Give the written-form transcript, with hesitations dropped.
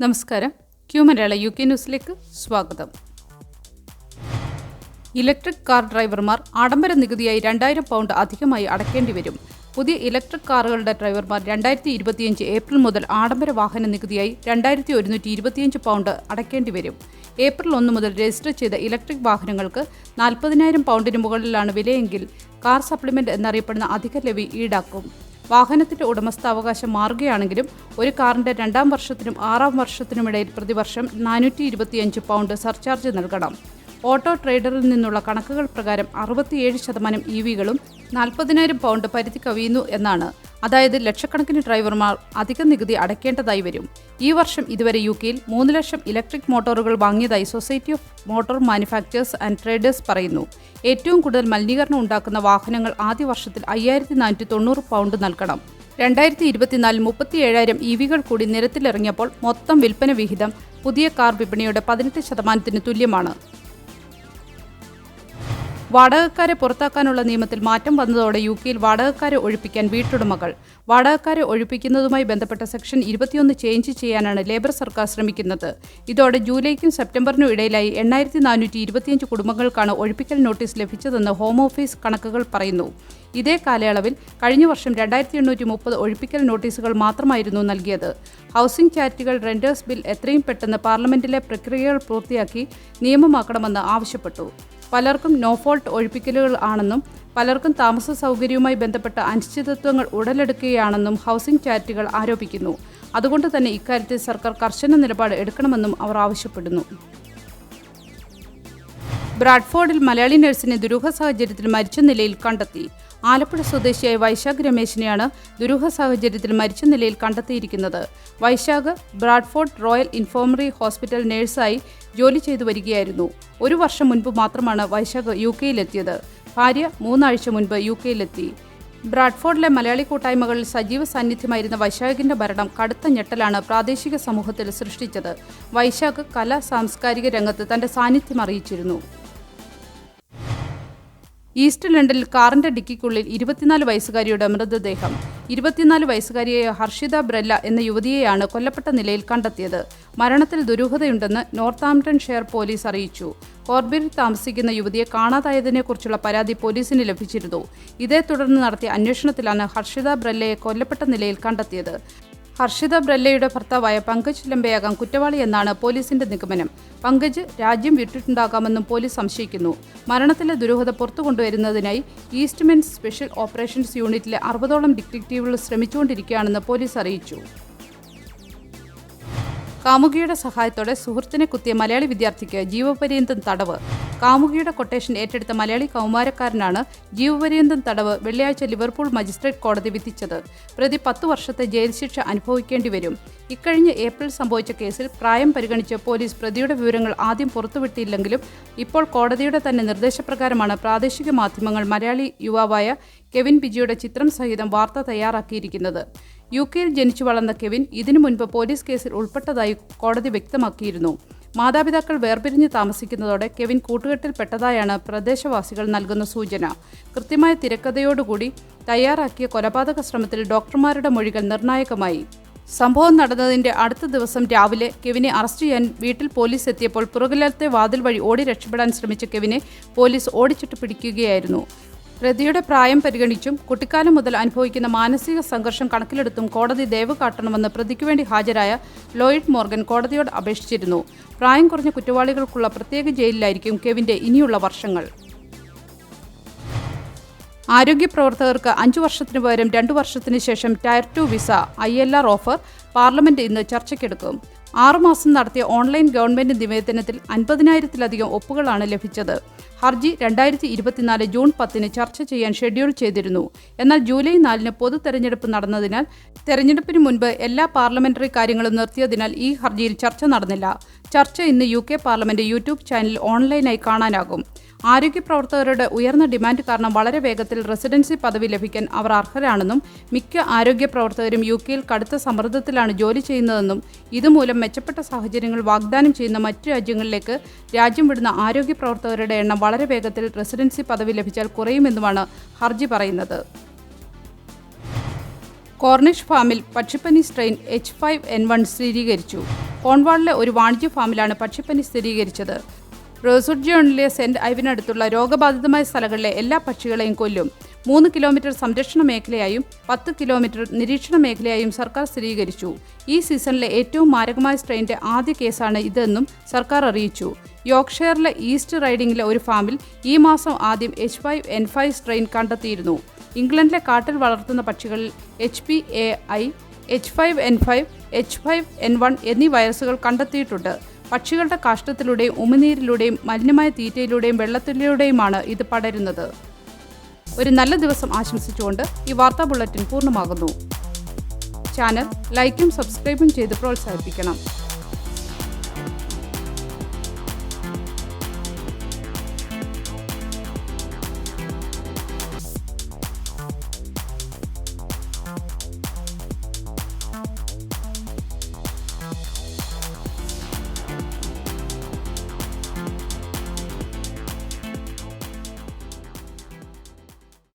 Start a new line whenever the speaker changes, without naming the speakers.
നമസ്കാരം. ക്യൂ മലയാള UK ന്യൂസിലേക്ക് സ്വാഗതം. ഇലക്ട്രിക് കാർ ഡ്രൈവർമാർ ആഡംബര നികുതിയായി 2000 പൗണ്ട് അധികമായി അടയ്ക്കേണ്ടി വരും. പുതിയ ഇലക്ട്രിക് കാറുകളുടെ ഡ്രൈവർമാർ 2025 ഏപ്രിൽ മുതൽ ആഡംബര വാഹന നികുതിയായി 2125 പൗണ്ട് അടയ്ക്കേണ്ടി വരും. ഏപ്രിൽ 1 മുതൽ രജിസ്റ്റർ ചെയ്ത ഇലക്ട്രിക് വാഹനങ്ങൾക്ക് 40,000 പൗണ്ടിന് മുകളിലാണ് വിലയെങ്കിൽ കാർ സപ്ലിമെന്റ് എന്നറിയപ്പെടുന്ന അധിക ലെവി ഈടാക്കും. വാഹനത്തിന്റെ ഉടമസ്ഥാവകാശം മാറുകയാണെങ്കിലും ഒരു കാറിന്റെ 2ാം വർഷത്തിനും 6ാം വർഷത്തിനുമിടയിൽ പ്രതിവർഷം 425 പൗണ്ട് സർചാർജ് നൽകണം. ഓട്ടോ ട്രേഡറിൽ നിന്നുള്ള കണക്കുകൾ പ്രകാരം 67% EVകളും 40,000 പൗണ്ട് പരിധി കവിയുന്നു എന്നാണ്. അതായത് ലക്ഷക്കണക്കിന് ഡ്രൈവർമാർ അധിക നികുതി അടയ്ക്കേണ്ടതായി വരും. ഈ വർഷം ഇതുവരെ UK-യിൽ 3 ലക്ഷം ഇലക്ട്രിക് മോട്ടോറുകൾ വാങ്ങിയതായി society of motor manufacturers and traders പറയുന്നു. ഏറ്റവും കൂടുതൽ മലിനീകരണം ഉണ്ടാക്കുന്ന വാഹനങ്ങൾ ആദ്യ വർഷത്തിൽ 5,490 പൗണ്ട് നൽകണം. 2024 37,000 EVകൾ കൂടി നിരത്തിലിറങ്ങിയപ്പോൾ മൊത്തം വിൽപ്പന വിഹിതം പുതിയ കാർ വിപണിയുടെ 18% തുല്യമാണ്. വാടകക്കാരെ പുറത്താക്കാനുള്ള നിയമത്തിൽ മാറ്റം വന്നതോടെ UK-യിൽ വാടകക്കാരെ ഒഴിപ്പിക്കാൻ വീട്ടുടമകൾ. വാടകക്കാരെ ഒഴിപ്പിക്കുന്നതുമായി ബന്ധപ്പെട്ട സെക്ഷൻ 21 ചേഞ്ച് ചെയ്യാനാണ് ലേബർ സർക്കാർ ശ്രമിക്കുന്നത്. ഇതോടെ ജൂലൈക്കും സെപ്റ്റംബറിനും ഇടയിലായി 8,425 കുടുംബങ്ങൾക്കാണ് ഒഴിപ്പിക്കൽ നോട്ടീസ് ലഭിച്ചതെന്ന് ഹോം ഓഫീസ് കണക്കുകൾ പറയുന്നു. ഇതേ കാലയളവിൽ കഴിഞ്ഞ വർഷം 2,830 ഒഴിപ്പിക്കൽ നോട്ടീസുകൾ മാത്രമായിരുന്നു നൽകിയത്. ഹൗസിംഗ് ചാരിറ്റികൾ റെന്റേഴ്സ് ബിൽ എത്രയും പെട്ടെന്ന് പാർലമെന്റിലെ പ്രക്രിയകൾ പൂർത്തിയാക്കി നിയമമാക്കണമെന്ന് ആവശ്യപ്പെട്ടു. പലർക്കും നോ ഫോൾട്ട് ഒഴിപ്പിക്കലുകൾ ആണെന്നും പലർക്കും താമസ സൗകര്യവുമായി ബന്ധപ്പെട്ട അനിശ്ചിതത്വങ്ങൾ ഉടലെടുക്കുകയാണെന്നും ഹൗസിംഗ് ചാരിറ്റികൾ ആരോപിക്കുന്നു. അതുകൊണ്ട് തന്നെ ഇക്കാര്യത്തിൽ സർക്കാർ കർശന നിലപാട് എടുക്കണമെന്നും അവർ ആവശ്യപ്പെടുന്നു. ബ്രാഡ്ഫോർഡിൽ മലയാളി നഴ്സിനെ ദുരൂഹ സാഹചര്യത്തിൽ മരിച്ച നിലയിൽ കണ്ടെത്തി. ആലപ്പുഴ സ്വദേശിയായ വൈശാഖ് രമേശിനെയാണ് ദുരൂഹ സാഹചര്യത്തിൽ മരിച്ച നിലയിൽ കണ്ടെത്തിയിരിക്കുന്നത്. വൈശാഖ് ബ്രാഡ്ഫോർഡ് റോയൽ ഇൻഫോർമറി ഹോസ്പിറ്റൽ നഴ്സായി ജോലി ചെയ്തു വരികയായിരുന്നു. 1 വർഷം മുൻപ് മാത്രമാണ് വൈശാഖ് UK-യിലെത്തിയത്. ഭാര്യ 3 ആഴ്ച മുൻപ് UK-യിലെത്തി. ബ്രാഡ്ഫോർഡിലെ മലയാളി കൂട്ടായ്മകളിൽ സജീവ സാന്നിധ്യമായിരുന്ന വൈശാഖിന്റെ മരണം കടുത്ത ഞെട്ടലാണ് പ്രാദേശിക സമൂഹത്തിൽ സൃഷ്ടിച്ചത്. വൈശാഖ് കലാ സാംസ്കാരിക രംഗത്ത് തന്റെ സാന്നിധ്യം അറിയിച്ചിരുന്നു. ഈസ്റ്റ് ലണ്ടനിൽ കാറിന്റെ ഡിക്കിക്കുള്ളിൽ 24 വയസ്സുകാരിയുടെ മൃതദേഹം. 24 വയസ്സുകാരിയായ ഹർഷിത ബ്രെല്ല എന്ന യുവതിയെയാണ് കൊല്ലപ്പെട്ട നിലയിൽ കണ്ടെത്തിയത്. മരണത്തിൽ ദുരൂഹതയുണ്ടെന്ന് നോർത്താംപ്ടൺഷെയർ പോലീസ് അറിയിച്ചു. കോർബിയിൽ താമസിക്കുന്ന യുവതിയെ കാണാതായതിനെക്കുറിച്ചുള്ള പരാതി പോലീസിന് ലഭിച്ചിരുന്നു. ഇതേ തുടർന്ന് നടത്തിയ അന്വേഷണത്തിലാണ് ഹർഷിത ബ്രെല്ലയെ കൊല്ലപ്പെട്ട നിലയിൽ കണ്ടെത്തിയത്. ഹർഷിത ബ്രെല്ലയുടെ ഭർത്താവായ പങ്കജ് ലംബയാകാം കുറ്റവാളി എന്നാണ് പോലീസിന്റെ നിഗമനം. പങ്കജ് രാജ്യം വിട്ടിട്ടുണ്ടാകാമെന്നും പോലീസ് സംശയിക്കുന്നു. മരണത്തിലെ ദുരൂഹത പുറത്തുകൊണ്ടുവരുന്നതിനായി ഈസ്റ്റ് മെൻസ് സ്പെഷ്യൽ ഓപ്പറേഷൻസ് യൂണിറ്റിലെ 60ഓളം ഡിറ്റക്റ്റീവുകൾ ശ്രമിച്ചുകൊണ്ടിരിക്കുകയാണെന്ന് പോലീസ് അറിയിച്ചു. കാമുകിയുടെ സഹായത്തോടെ സുഹൃത്തിനെ കുത്തിയ മലയാളി വിദ്യാർത്ഥിക്ക് ജീവപര്യന്തം തടവ്. കാമുകിയുടെ കൊട്ടേഷൻ ഏറ്റെടുത്ത മലയാളി കൗമാരക്കാരനാണ് ജീവപര്യന്തം തടവ് വെള്ളിയാഴ്ച ലിവർപൂൾ മജിസ്ട്രേറ്റ് കോടതി വിധിച്ചത്. പ്രതി 10 വർഷത്തെ ജയിൽ ശിക്ഷ അനുഭവിക്കേണ്ടി വരും. ഇക്കഴിഞ്ഞ ഏപ്രിൽ സംഭവിച്ച കേസിൽ പ്രായം പരിഗണിച്ച് പോലീസ് പ്രതിയുടെ വിവരങ്ങൾ ആദ്യം പുറത്തുവിട്ടില്ലെങ്കിലും ഇപ്പോൾ കോടതിയുടെ തന്നെ നിർദ്ദേശപ്രകാരമാണ് പ്രാദേശിക മാധ്യമങ്ങൾ മലയാളി യുവാവായ കെവിൻ ബിജിയുടെ ചിത്രം സഹിതം വാർത്ത തയ്യാറാക്കിയിരിക്കുന്നത്. UK-യിൽ ജനിച്ചു വളർന്ന കെവിൻ ഇതിനു മുൻപ് പോലീസ് കേസിൽ ഉൾപ്പെട്ടതായി കോടതി വ്യക്തമാക്കിയിരുന്നു. മാതാപിതാക്കൾ വേർപിരിഞ്ഞ് താമസിക്കുന്നതോടെ കെവിൻ കൂട്ടുകെട്ടിൽപ്പെട്ടതായാണ് പ്രദേശവാസികൾ നൽകുന്ന സൂചന. കൃത്യമായ തിരക്കഥയോടുകൂടി തയ്യാറാക്കിയ കൊലപാതക ശ്രമത്തിൽ ഡോക്ടർമാരുടെ മൊഴികൾ നിർണായകമായി. സംഭവം നടന്നതിന്റെ അടുത്ത ദിവസം രാവിലെ കെവിനെ അറസ്റ്റ് ചെയ്യാൻ വീട്ടിൽ പോലീസ് എത്തിയപ്പോൾ പുറകിലത്തെ വാതിൽ വഴി ഓടി രക്ഷപ്പെടാൻ ശ്രമിച്ച കെവിനെ പോലീസ് ഓടിച്ചിട്ട് പിടിക്കുകയായിരുന്നു. പ്രതിയുടെ പ്രായം പരിഗണിച്ചും കുട്ടിക്കാലം മുതൽ അനുഭവിക്കുന്ന മാനസിക സംഘർഷം കണക്കിലെടുത്തും കോടതി ദയവ് കാട്ടണമെന്ന് പ്രതിക്ക് വേണ്ടി ഹാജരായ ലോയിഡ് മോർഗൻ കോടതിയോട് അപേക്ഷിച്ചിരുന്നു. പ്രായം കുറഞ്ഞ കുറ്റവാളികൾക്കുള്ള പ്രത്യേക ജയിലിലായിരിക്കും കെവിന്റെ ഇനിയുള്ള വർഷങ്ങൾ. ആരോഗ്യ പ്രവർത്തകർക്ക് 5 വർഷത്തിന് പകരം 2 വർഷത്തിന് ശേഷം tier 2 visa ILR offer parliament ഇന്ന് ചർച്ചയ്ക്കെടുക്കും. 6 മാസം നടത്തിയ ഓൺലൈൻ ഗവൺമെന്റ് നിവേദനത്തിൽ 50,000-ലധികം ഒപ്പുകളാണ് ലഭിച്ചത്. ഹർജി 2024 ജൂൺ 10 ചർച്ച ചെയ്യാൻ ഷെഡ്യൂൾ ചെയ്തിരുന്നു. എന്നാൽ ജൂലൈ 4 പൊതു തെരഞ്ഞെടുപ്പ് നടന്നതിനാൽ തെരഞ്ഞെടുപ്പിന് മുൻപ് എല്ലാ പാർലമെന്ററി കാര്യങ്ങളും നിർത്തിയതിനാൽ ഈ ഹർജിയിൽ ചർച്ച നടന്നില്ല. ചർച്ച ഇന്ന് UK പാർലമെന്റ് യൂട്യൂബ് ചാനലിൽ ഓൺലൈനായി കാണാനാകും. ആരോഗ്യ പ്രവർത്തകരുടെ ഉയർന്ന ഡിമാൻഡ് കാരണം വളരെ വേഗത്തിൽ റെസിഡൻസി പദവി ലഭിക്കാൻ അവർ അർഹരാണെന്നും മിക്ക ആരോഗ്യ പ്രവർത്തകരും UK-യിൽ കടുത്ത സമ്മർദ്ദത്തിലാണ് ജോലി ചെയ്യുന്നതെന്നും ഇതുമൂലം മെച്ചപ്പെട്ട സാഹചര്യങ്ങൾ വാഗ്ദാനം ചെയ്യുന്ന മറ്റു രാജ്യങ്ങളിലേക്ക് രാജ്യം വിടുന്ന ആരോഗ്യ പ്രവർത്തകരുടെ എണ്ണം വളരെ വേഗത്തിൽ റെസിഡൻസി പദവി ലഭിച്ചാൽ കുറയുമെന്നുമാണ് ഹർജി പറയുന്നത്. കോർണിഷ് ഫാമിൽ പക്ഷിപ്പനി സ്ട്രെയിൻ H5N1 സ്ഥിരീകരിച്ചു. കോൺവാളിലെ ഒരു വാണിജ്യ ഫാമിലാണ് പക്ഷിപ്പനി സ്ഥിരീകരിച്ചത്. റോസുഡ്ജോണിലെ സെന്റ് ഐവിനടുത്തുള്ള രോഗബാധിതമായ സ്ഥലങ്ങളിലെ എല്ലാ പക്ഷികളെയും കൊല്ലും. 3 കിലോമീറ്റർ സംരക്ഷണ മേഖലയായും 10 കിലോമീറ്റർ നിരീക്ഷണ മേഖലയായും സർക്കാർ സ്ഥിരീകരിച്ചു. ഈ സീസണിലെ ഏറ്റവും മാരകമായ സ്ട്രെയിൻ്റെ ആദ്യ കേസാണ് ഇതെന്നും സർക്കാർ അറിയിച്ചു. യോർക്ക്ഷയറിലെ ഈസ്റ്റ് റൈഡിംഗിലെ ഒരു ഫാമിൽ ഈ മാസം ആദ്യം H5N5 സ്ട്രെയിൻ കണ്ടെത്തിയിരുന്നു. ഇംഗ്ലണ്ടിലെ കാട്ടിൽ വളർത്തുന്ന പക്ഷികളിൽ HPAI, H5N5, H5N1 എന്നീ വൈറസുകൾ കണ്ടെത്തിയിട്ടുണ്ട്. പക്ഷികളുടെ കാഷ്ടത്തിലൂടെയും ഉമിനീരിലൂടെയും മലിനമായ തീറ്റയിലൂടെയും വെള്ളത്തിലൂടെയുമാണ് ഇത് പടരുന്നത്. ഒരു നല്ല ദിവസം ആശംസിച്ചുകൊണ്ട് ഈ വാർത്താ ബുള്ളറ്റിൻ പൂർണ്ണമാകുന്നു. ചാനൽ ലൈക്കും സബ്സ്ക്രൈബും ചെയ്ത് പ്രോത്സാഹിപ്പിക്കണം.